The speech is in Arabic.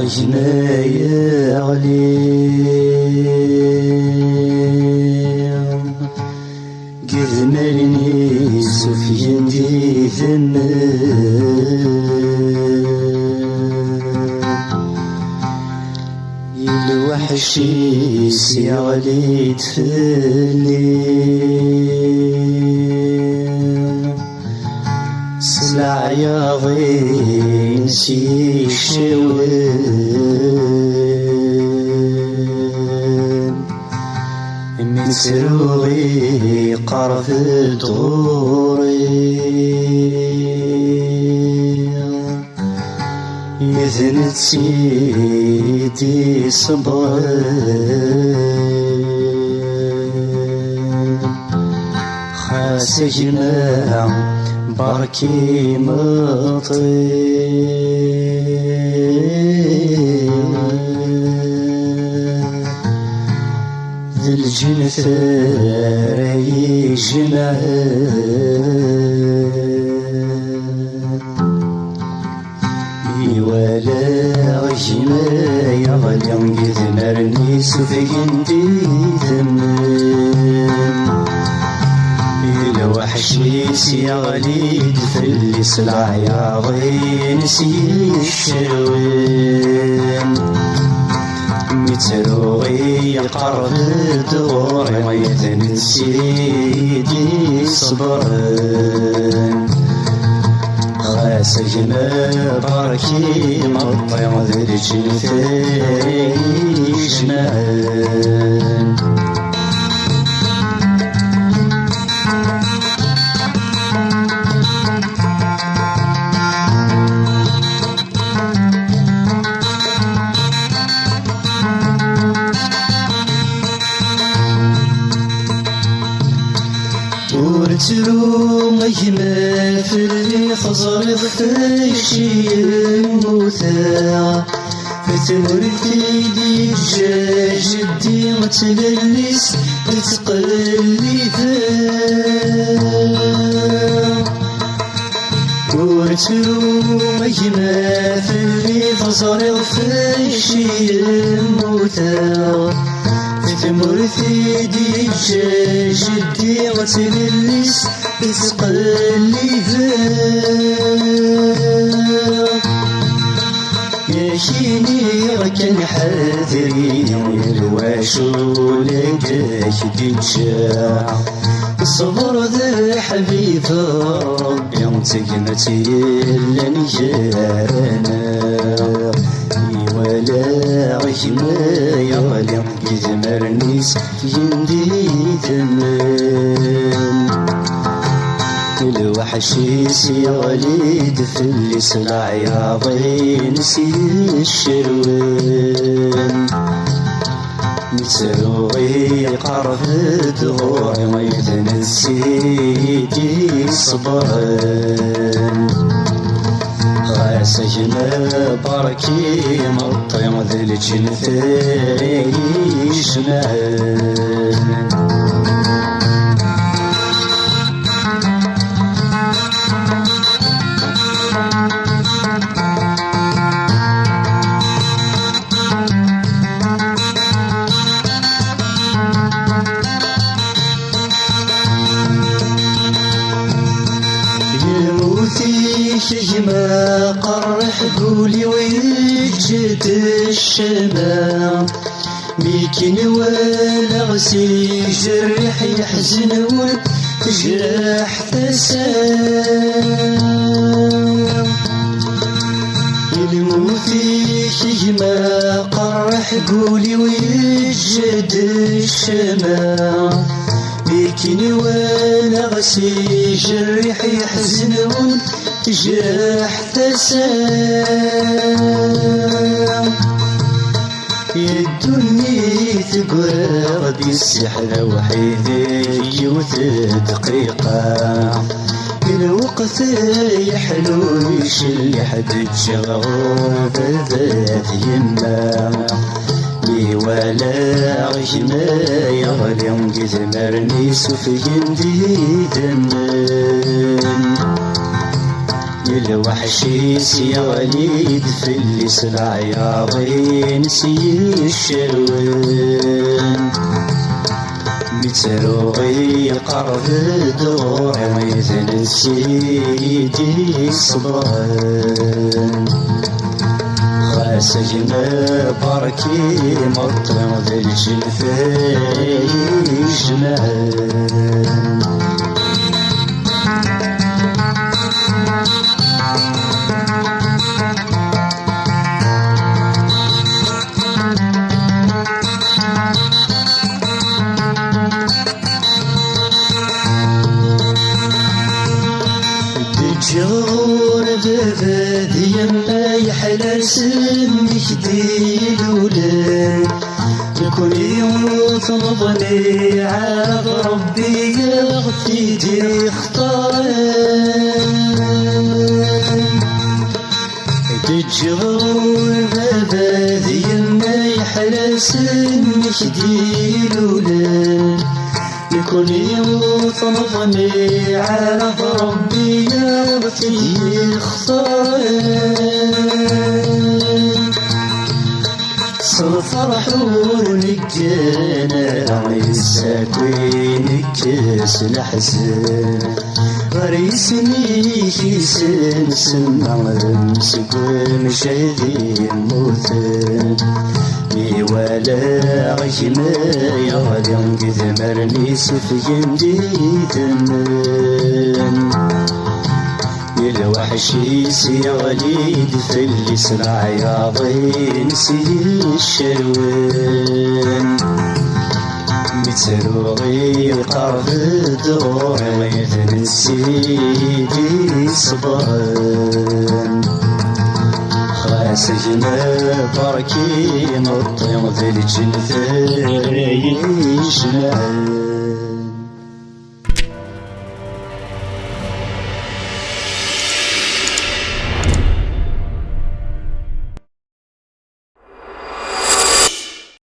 عجنا يغلي قذمرني سفيان دي ثنا الوحش يغلي تفلي سلع يا غي نسي الشوان متروغي قرف دغوري يذنت سيدي صبر خاس جماع بركي مطير ذي الجنثار يجمع ولا غجنا يغلي قذمرني سفيان دي ثمن الوحش يغلي دفلي سلع يا غي نسي الشوان متروغي قرب دغوري ويذن سيدي صبران خاس جما بركي مطي ذي الجنثار يجمعان ورتلو مجمع في اللي خزر ضفاشي الموثى فتورثي دي جدي وتللس تقلي ورتلو مجمع في اللي خزر ضفاشي الموثى تمرثي دي جدي وتللس تقلي يا شيني ركن حذري الواشو لقاك دي تشاع الصبر ذا حبيب ربي تقنتي لن جانا ولا عجنا يغلي قذمرني سفيان دي ثمن الوحش يغلي دفلي سلع يا غي نسي الشروان متروغي قرب دغوري ويذن سيدي صبران خاس جما بركي مطي ذي الجنثار يجمعان شجما قرح قولي ويجد الشمام ميكن ولا غسي جرح يحزن وتجرح تسام الموتي شجما قرح قولي ويجد الشمام ميكن ولا غسي جرح يحزن تجرح تسام يا الدنيا تقرا دي السحرة وحيدي وث دقيقة الوقت يحلو يشل حد الشغوب ذات يما لي ولا غشما يغلي قزمرني سفين ديدمن الوحشي سيغليد في اللي سلع ياضين سي الشروين بتروغي قرب دور ويثن سيدي الصبان خاسجنا بركي مطرم ذي الجلفي جمعان جور بفاد يما يحلى سمك ديلولان كل يوم طلبني عاد ربي يغفيدي اختاران تجور بفاد يما يحلى سمك ديلولان كل يوم طلبني عاد ربي يغفي اختاران صفرحونك انا عيساك وينك سلحسن غريسني كيسن سمع رمسك ومشاهدي موثن لي ولا غشما يغلي قزمرني سفين ديدمن الوحشي سيغليد في اللي سرع ياضين سي الشروين متروغي قرب دور ويثن سيدي صبان خاسجنا بركي مطيم ذي الجنث يجمعان